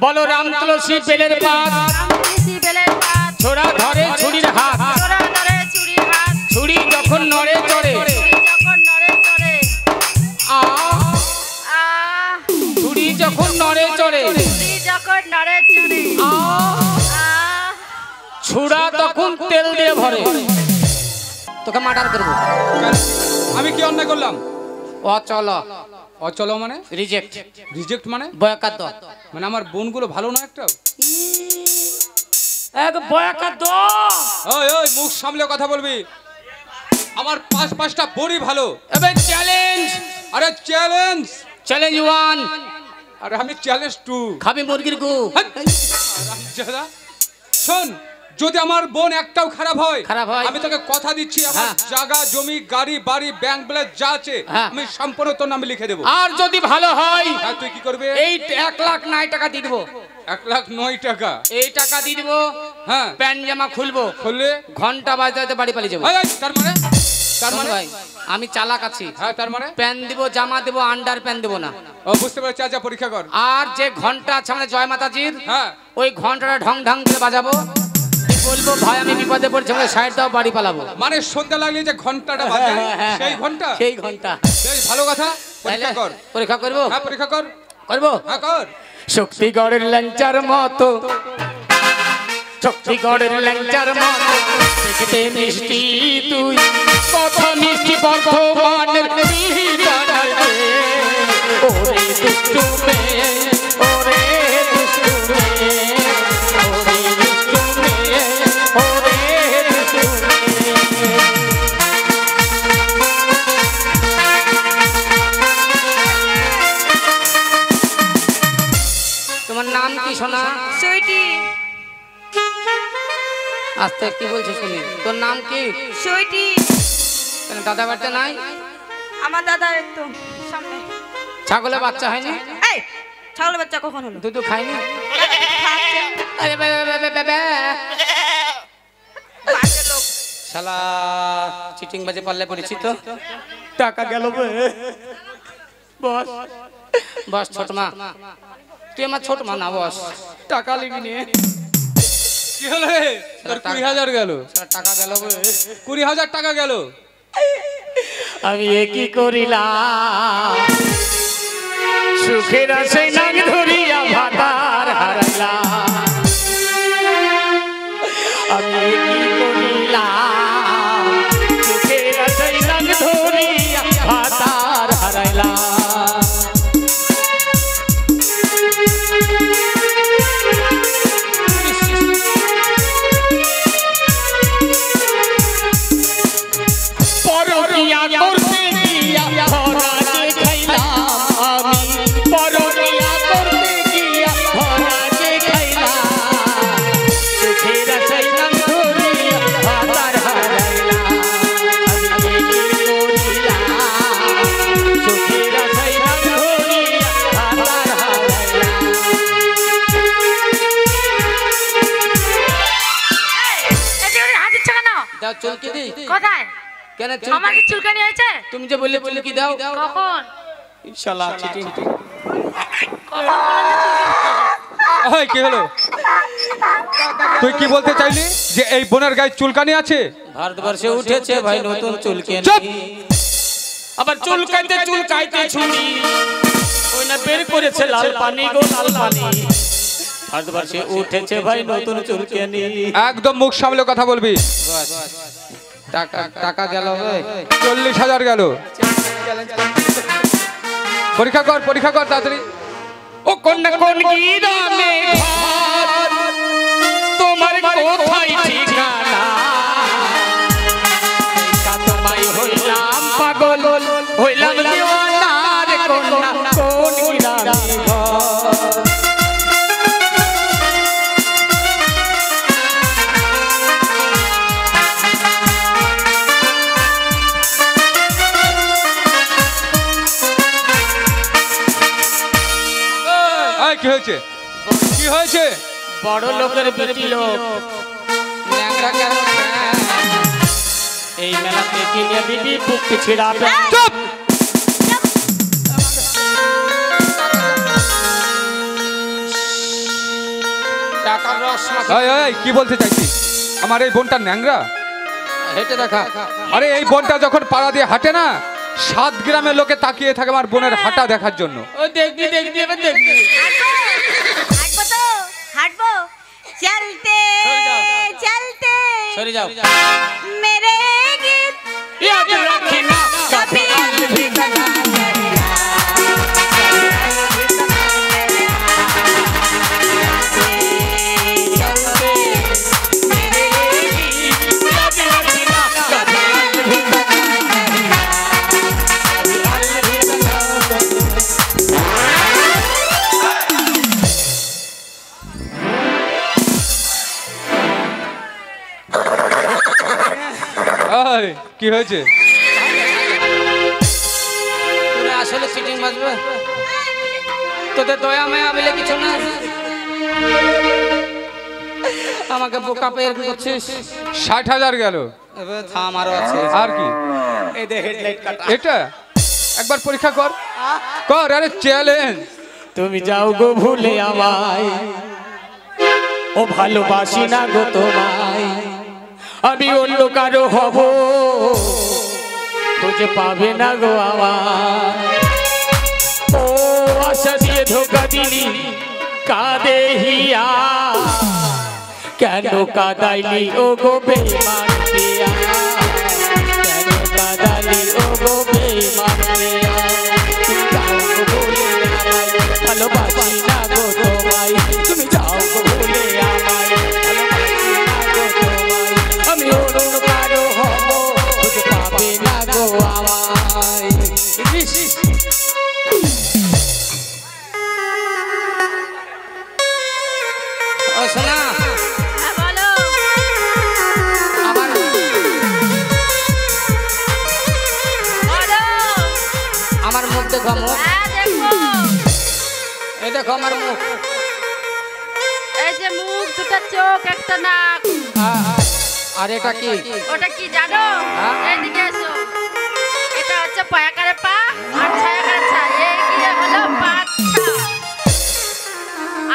বলো রাম তুলসী বেলের পাত ছোড়া ধরে ছুরির হাত ছুরি যখন নড়ে চড়ে ছুরি যখন নড়ে চড়ে ছুরা তখন তেল দিয়ে ভরে। তোকে মার্ডার করবো। আমি কি অন্যায় করলাম? অচল। অচল মানে রিজেক্ট। রিজেক্ট মানে বয়াকাত মানে আমার বোনগুলো ভালো না একটা? এক বয়াকাত। ওই ওই মুখ সামলে কথা বলবি। আমার পাঁচটা বড়ি ভালো। এবার চ্যালেঞ্জ। আরে চ্যালেঞ্জ। চ্যালেঞ্জ 1। আরে আমি চ্যালেঞ্জ 2। খাবি মুরগির গু। শোন, যদি আমার বোন একটাও খারাপ হয় আমি তোকে কথা দিচ্ছি আমার জায়গা জমি গাড়ি বাড়ি ব্যাংক ব্যালেন্স যা আছে আমি সম্পূর্ণ তোর নামে লিখে দেবো। আর যদি ভালো হয় তুই কি করবে? এই 1,09,000 টাকা দিয়ে দেবো। 1,09,000 টাকা? এই টাকা দিয়ে দেবো। হ্যাঁ, প্যান্ট জামা খুলবো, খুললে ঘন্টা বাজাতে বাড়ি পালিয়ে যাবো। তার মানে ভাই আমি চালাক আছি। হ্যাঁ, তার মানে প্যান্ট দিব, জামা দেবো, আন্ডার প্যান্ট দেবো না। ও বুঝতে পারছি। আচ্ছা পরীক্ষা কর। আর যে ঘন্টা আছে আমাদের জয় মাতাজির, হ্যাঁ, ওই ঘন্টাটা ঢং ঢং করে বাজাবো। বলবো ভাই আমি বিপদে পড়ছি, আমাকে সাইড দাও, বাড়ি পালাবো। মানে সন্ধ্যা লাগলে যে ঘন্টাটা বাজে সেই ঘন্টা? সেই ঘন্টা। বেশ ভালো কথা। পরীক্ষা কর। পরীক্ষা করবো? হ্যাঁ পরীক্ষা কর। করবো? হ্যাঁ কর। শক্তিগড়ের ল্যাংচার মতো, শক্তিগড়ের ল্যাংচার মতো দেখতে মিষ্টি তুই, কত মিষ্টি বর্ধমানের মিহিদানাতে। ওরে দুষ্টু মেয়ে, ওরে দুষ্টু মেয়ে, ওরে দুষ্টু মেয়ে, ওরে দুষ্টু মেয়ে। তোমার নাম কি সোনা? সুইটি। আস্তে কি বলছিস শুনি? তোর নাম কি? সুইটি। কেন দাদা বাড়িতে নাই? আমার দাদা একটু সামনে। ছাগলের বাচ্চা হয়নি? এই ছাগলের বাচ্চা কখন হলো? দুধ খাইনি? আরে শালা চিটিং বাজে পাল্লে পড়েছি তো। টাকা গেল বস। বস ছোট মা, তুই আমার ছোট মা না বস। টাকা লিবি নে। কি হলো? তোর 20,000 গেল। টাকা গেল 20,000 টাকা গেল। আমি কি করিলাম? সুখের আশায় নাক ধরিয়া ভাতার হারাইলাম। আমি কি করিলাম? সুখের আশায় নাক ধরিয়া ভাতার হারাইলাম। চুলকি দি কোথায়? কেন আমার কি চুলকানি হয়েছে? তুমি যে বললে চুলকি দাও। কখন? ইনশাআল্লাহ চিটিং। এই কি হলো? তুই কি বলতে চাইলি যে এই বোনের গায়ে চুলকানি আছে? ভারতবর্ষে উঠেছে ভাই নতুন চুলকানি। আবার চুলকাইতে চুলকাইতে ছুনি ওই না বের করেছে লাল পানি গো লাল পানি। ভারতবর্ষে উঠেছে ভাই নতুন চুলকানি। একদম মুখ সামলে কথা বলবি। টাকা গেল 40,000 গেল। পরীক্ষা কর পরীক্ষা কর তাড়াতাড়ি। ও কোন কোন গিরামে ঘর তোমার কোথায় ঠিকানা? কাতমাই হইলাম পাগল হইলাম দিওয়ানা রে কোন কোন গিরামে ঘর। কি হয়েছে? কি হয়েছে? বড় লোকের বেটি লোক ন্যাংরা কেন? এই মেলাতে কিনে দিবি বুকটি ছিড়াবে। চুপ! টাকার রস এই এই কি বলতে চাইছিস? আমার এই বোনটা ন্যাংরা? হেঁটে দেখা। আরে এই বোনটা যখন পাড়া দিয়ে হাঁটে না, 7 গ্রামের লোকে তাকিয়ে থাকে আমার বোনের হাঁটা দেখার জন্য। ও দেখবি দেখবি এবার দেখবি। হাঁটবো তো হাঁটবো চলতে চলতে সরে যাও। মেরে গীত याद रखना कभी अलविदा ना करना। এই কি হয়েছে? তোরা আসলে চিটিং বাজবে? তোদের দয়া মায়া বলে কিছু না, আমাকে বোকা পেয়ে করছিস। 60,000 গেল। এবার থাম, আরো আছে। আর কি? এই দে হেডলাইট কাটা। এটা একবার পরীক্ষা কর কর। আরে চ্যালেঞ্জ। তুমি যাও গো ভুলে আমায়, ও ভালোবাসি না গো তোমায়, আমি অন্য কারো হব, খুঁজে পাবে না গো আমায়। ও আশা দিয়ে ধোকা দিলি কাঁদে হিয়া, কেন কাঁদাইলি ও গো বেঈমান পিয়া, কেন কাঁদাইলি ও গো বেঈমান পিয়া। তুমি যাও গো ভুলে আমায়, ভালোবাসি না গো তোমায়, তুমি যাও গো ভুলে আমায়, ভালোবাসি না গো তোমায়, আমি অন্য কারো হব, খুঁজে পাবে না গো আমায়। ও শোনা, বলো আমার বলো আমার মুখ দেখো, মুখ দেখো এই দেখো আমার মুখ। এই যে মুখ, দুটো চোখ, একটা নাক। আর এটা কি? ওটা কি জানো? হ্যাঁ? এইদিকে এসো। এটা হচ্ছে পায়াকারে পা আর ছায়াকারে ছা। এই গিয়ে হলো পাছা।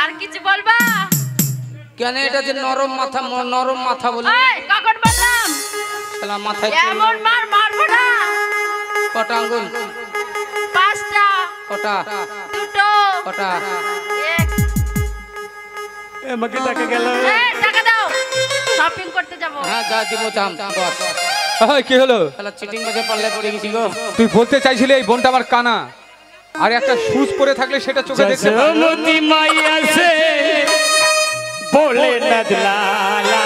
আর কিছু বলবা? কেন এটা যে নরম মাথা, নরম মাথা বলে এই কখন বললাম শালা মাথায় এমন মার মারবো না। কটা আঙ্গুল? 5টা। কটা? 2টো। কটা? এক। আমাকে টাকা গেল। এই টাকা দাও, শপিং করতে যাব। হ্যাঁ যা দিব, চাম বস। এই কি হলো? শালা চিটিং বাজে পাল্লে পড়ে গেছি গো। তুই বলতে চাইছিলি এই বোনটা আমার কানা, আর একটা শুজ পরে থাকলে সেটা চোখে দেখতে পারবি। जसोमती माया से बोले नदलाला,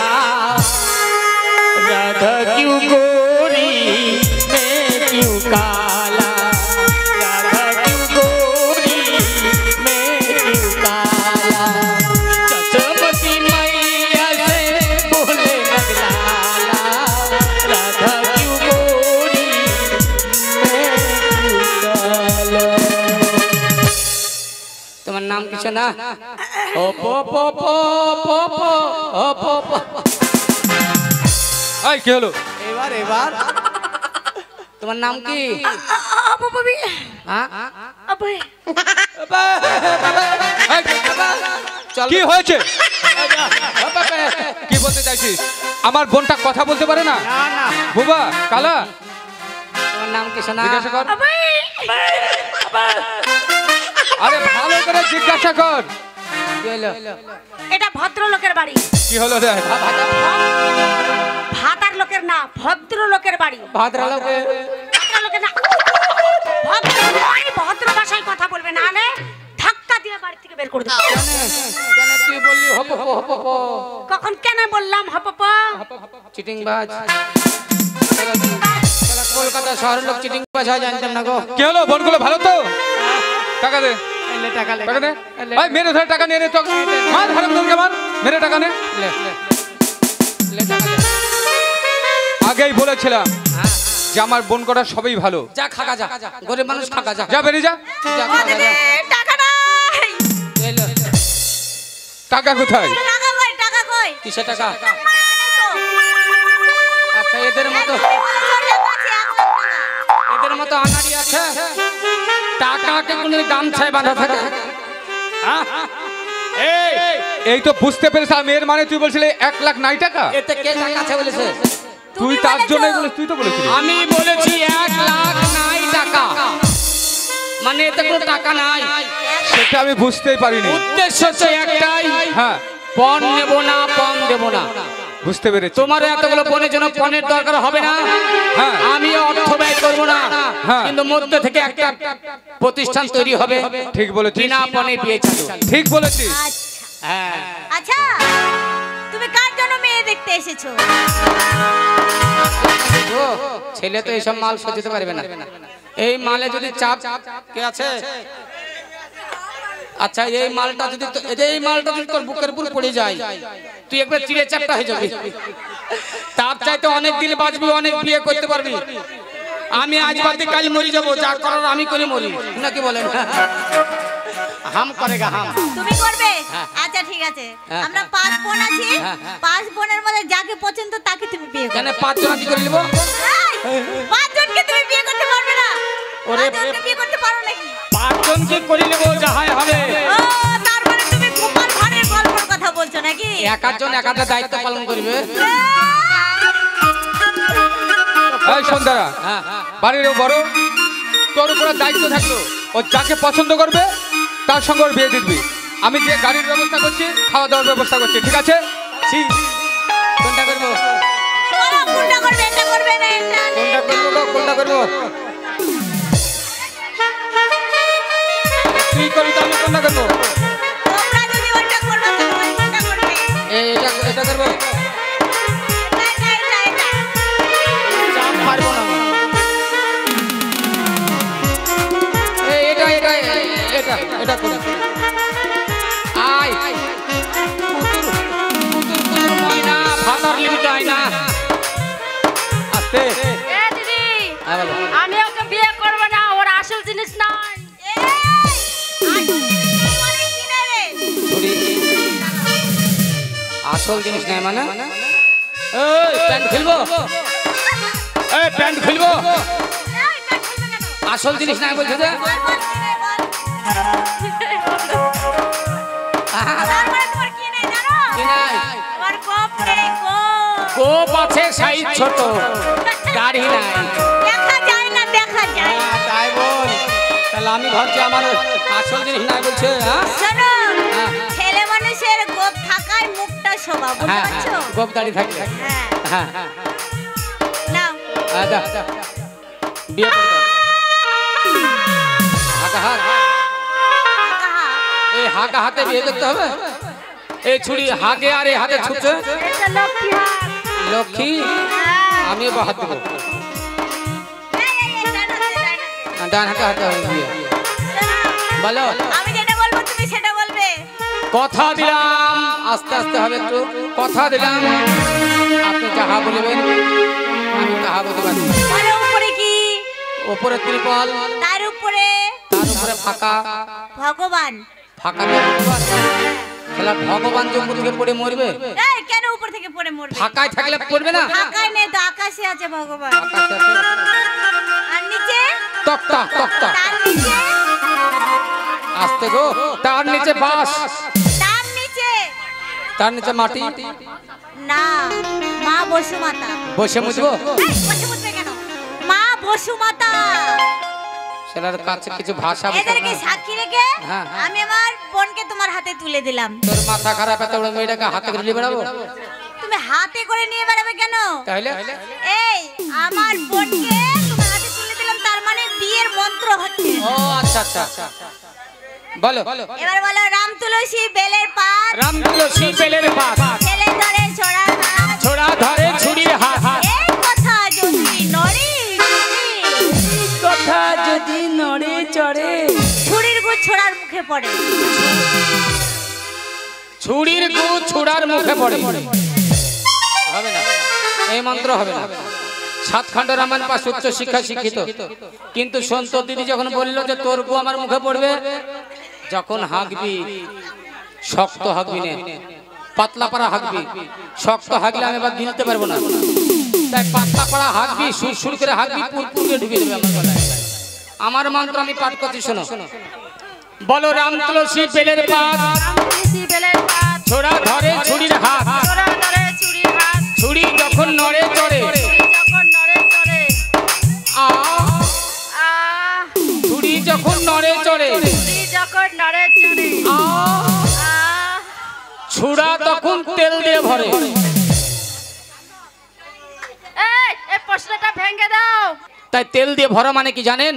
राधा क्यों गोरी मैं क्यों काला, राधा क्यों गोरी मैं क्यों काला। जसोमती माया से बोले नदलाला, राधा क्यों गोरी मैं क्यों काला। তোমার নাম কিছু না? ও পো পো পো পো পো ও পো পো। এই কি হলো? এবার এবার তোমার নাম কি? বাবি হ্যাঁ আবে এই, চল কি হয়েছে? কি বলতে চাইছিস? আমার বোনটা কথা বলতে পারে না? না না, বুবা কালা, তোমার নাম কিছু না? জিজ্ঞাসা কর। আবে আরে ভালো করে জিজ্ঞাসা কর। কি হলো? এটা ভদ্রলোকের বাড়ি। কি হলো রে? ভাতার লোকের না, ভদ্রলোকের বাড়ি। ভদ্রলোকে ভদ্রলোকের না, ভদ্র ভাষায় কথা বলবে, না হলে ধাক্কা দিয়ে বাড়ি থেকে বের করে দেবো। কেন তুই বললি হপ হপ হপ হপ? কখন কেন বললাম হপপ? চিটিং বাজ। কলকাতা শহরের লোক চিটিং বাজ হয় জানতাম না গো। কি হলো? বোনগুলো ভালো তো? টাকা দে, এলে টাকা লে, টাকা দে। এলে। এই মেরে ধরে টাকা নিয়ে নে তো। মার হারাম দমকে মার, মেরে টাকা নে। লে লে টাকা লে। আগেই বলেছিলাম হ্যাঁ যে আমার বোন করা সবই ভালো। যা খাকা যা, গরিব মানুষ খাকা যা, যা বেরিয়ে যা। যা খাকা যা। টাকা নাই। এলো টাকা কোথায়? টাকা কই, টাকা কই? কিসে টাকা? আচ্ছা এদের মতো এদের মতো আনাড়ি আছে, টাকাকে কোনো গামছায় বাঁধা থাকে? হ্যাঁ এই এই তো বুঝতে পেরেছ মেয়ের মানে তুই বলছিলি 1 লাখ নাই টাকা। এতে কে টাকা আছে বলেছে? তুই তার জন্যই বলিস, তুই তো বলেছিলি। আমি বলেছি 1 লাখ নাই টাকা, মানে এতে কোনো টাকা নাই। সেটা আমি বুঝতেই পারিনি। উদ্দেশ্য হচ্ছে একটাই, হ্যাঁ পণ নেব না, পণ দেব না। বুঝতে পেরেছি। তোমার এতগুলো পণের জন্য পণের দরকার হবে না, হ্যাঁ আমি অর্থ ব্যয় করব না, হ্যাঁ। কিন্তু মধ্যে থেকে একটা প্রতিষ্ঠান তৈরি হবে। ঠিক বলেছিস। বিনা পণে বিয়ে চালু। ঠিক বলেছিস। হ্যাঁ। আচ্ছা তুমি কার জন্য মেয়ে দেখতে এসেছো? ও ছেলে তো এইসব মাল সহ্য করতে পারবে না। এই মালে যদি চাপ কে আছে? আচ্ছা এই মালটা যদি তোর বুকের উপর পড়ে যায়, তুই একবার চিড়ে চাপটা হয়ে যাবি। তার চাইতে অনেক দিন বাঁচবি, অনেক বিয়ে করতে পারবি। আমি আজ বাদে কাল মরে যাবো, যা করার আমি করে মরি, নাকি বলেন? হাম করেগা হাম। তুমি করবে? আচ্ছা ঠিক আছে, আমরা 5 বোন আছি, 5 বোনের মধ্যে যাকে পছন্দ তাকে তুমি বিয়ে করবে। কেন 5 জন কি করে নেব? 5 জনকে তুমি বিয়ে করতে পারবে না? ওরে 5 জনকে বিয়ে করতে পারো নাকি? 5 জন কি করে নেব? যাহাই হবে। ও তার মানে তুমি গোপাল ভাঁড়ের গল্পের কথা বলছো নাকি? একজন একাটা দায়িত্ব পালন করবে। এই সন্ধ্যারা, বাড়ির বড়, তোর উপরে দায়িত্ব থাকলো। ও যাকে পছন্দ করবে তার সঙ্গে ওর বিয়ে দিবি। আমি যে গাড়ির ব্যবস্থা করছি, খাওয়া দাওয়ার ব্যবস্থা করছি, ঠিক আছে? কোনটা করবো? কোনটা করবে? এটা করবে না, এটা কোনটা করবো? তুই করবি তো আমি কোনটা করবো? তোমরা যদি ওইটা করবে তুমি কোনটা করবে? এটা করবো। এটা চাপ পারবো না। এটা করবো। আয় ময়না ভাতার লিমিট আয় না। আস্তে দিদি, হ্যাঁ বলো। আমি ওকে বিয়ে করব না, ওর আসল জিনিস নাই। আসল জিনিস নাই মানে? এই প্যান্ট খুলবো, এই প্যান্ট খুলবো। আসল জিনিস নাই বলছো যে? গোপ আছে, সাইজ ছোট, দাড়ি নাই। দেখা যায় না, দেখা যায়। তাই বল, তাহলে আমি ভাবছি আমার আসল জিনিস নাই বলছে। শোনো, ছেলে মানুষের গোপ থাকায় মুখটা শোভা, বুঝতে পারছো? গোপ দাড়ি থাকে। হ্যাঁ নাও বিয়ে করবে। হাঁকা হাত, এই হাঁকা হাতে বিয়ে করতে হবে। এই ছুরি হাঁকে আর এই হাতে ছুটছে। এটা লক্ষ্মী হাত। লক্ষ্মী, আমিও হাত দেবো। ডান হাতে হাতে বিয়ে। বলো, আমি যেটা বলবো তুমি সেটা বলবে। কথা দিলাম, আস্তে আস্তে হবে একটু। কথা দিলাম, আপনি যাহা বলবেন আমি তাহা বলতে পারি। বলো উপরে কি? উপরে ত্রিপল, তার উপরে ফাঁকা। ভগবান। ফাঁকা ভগবান। তাহলে ভগবান যে উপর থেকে পড়ে মরবে? এই কেন উপর থেকে পড়ে মরবে? ফাঁকায় থাকলে পড়বে না? ফাঁকায় নেই তো, আকাশে আছে ভগবান। আকাশে আছে। আর নিচে? তক্তা, তক্তা। তার নিচে? আস্তে গো, তার নিচে বাঁশ। তার নিচে? তার নিচে মাটি। না, মা বসুমাতা। বসে মুছবো? এই, বসে মুছবে কেন? মা বসুমাতা। সেটার কাছে কিছু ভাষা এদেরকে সাক্ষী রেখে হ্যাঁ। আমি আমার বোনকে তোমার হাতে তুলে দিলাম। তোর মাথা খারাপ, এত বড় মেয়েটাকে হাতে করে নিয়ে বেড়াবো? তুমি হাতে করে নিয়ে বেড়াবে কেন? তাহলে এই আমার বোনকে তোমার হাতে তুলে দিলাম, তার মানে বিয়ের মন্ত্র হচ্ছে। ও আচ্ছা আচ্ছা, বলো। এবার বলো, রাম তুলসী বেলের পাত, রাম তুলসী বেলের পাত, ছেলে ধরে ছোড়া হাত, ছোড়া ধরে ছুরির হাত। এই কথা যদি নড়ে কথা যদি নড়ে চড়ে, ছুরির গু ছোড়ার মুখে পড়ে। ছুরির গু ছোড়ার মুখে পড়ে। হবে না, এই মন্ত্র হবে না। 7 খণ্ড রামায়ণ পাশ, উচ্চ শিক্ষা শিক্ষিত। কিন্তু সন্ত দিদি যখন বলল যে তোর গু আমার মুখে পড়বে, যখন হাঁকবি শক্ত হাঁকবি না, পাতলা পাড়া হাঁকবি। শক্ত হাঁকলে আমি এবার গিলতে পারবো না, তাই পাতলা পাড়া হাঁকবি, সুর সুর করে হাঁকবি, পুরপুরে ঢুকে দেবে আমার গলায়। আমার মন্ত্র আমি পাঠ করছি, শোনো। বলো, রাম তুলসী বেলের পাত, ছোড়া ধরে ছুরির হাত ছোড়া ধরে ছুরির হাত ছুরি যখন নড়ে চড়ে ছুরি যখন নড়ে চড়ে আ আহ ছুরি যখন নড়ে চড়ে ছুরি যখন নড়ে চড়ে আ আহ ছুরা তখন তেল দিয়ে ভরে এই প্রশ্নটা ভেঙে দাও। তাই তেল দিয়ে ভরা মানে কি জানেন?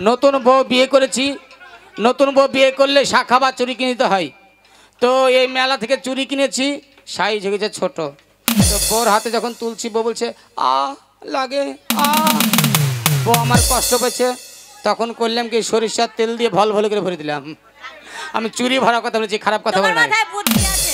নতুন বউ বিয়ে করেছি, নতুন বউ বিয়ে করলে শাখা বা চুরি কিনতে হয়। তো এই মেলা থেকে চুরি কিনেছি, সাইজ হয়ে গেছে ছোট। তো বউর হাতে যখন তুলছি, বউ বলছে আ লাগে আ। বউ আমার কষ্ট পেয়েছে, তখন করলাম কি সরিষার তেল দিয়ে ভল ভল করে ভরে দিলাম। আমি চুরি ভরার কথা বলেছি, খারাপ কথা বলে তোমার নাই। মাথায় বুদ্ধি আছে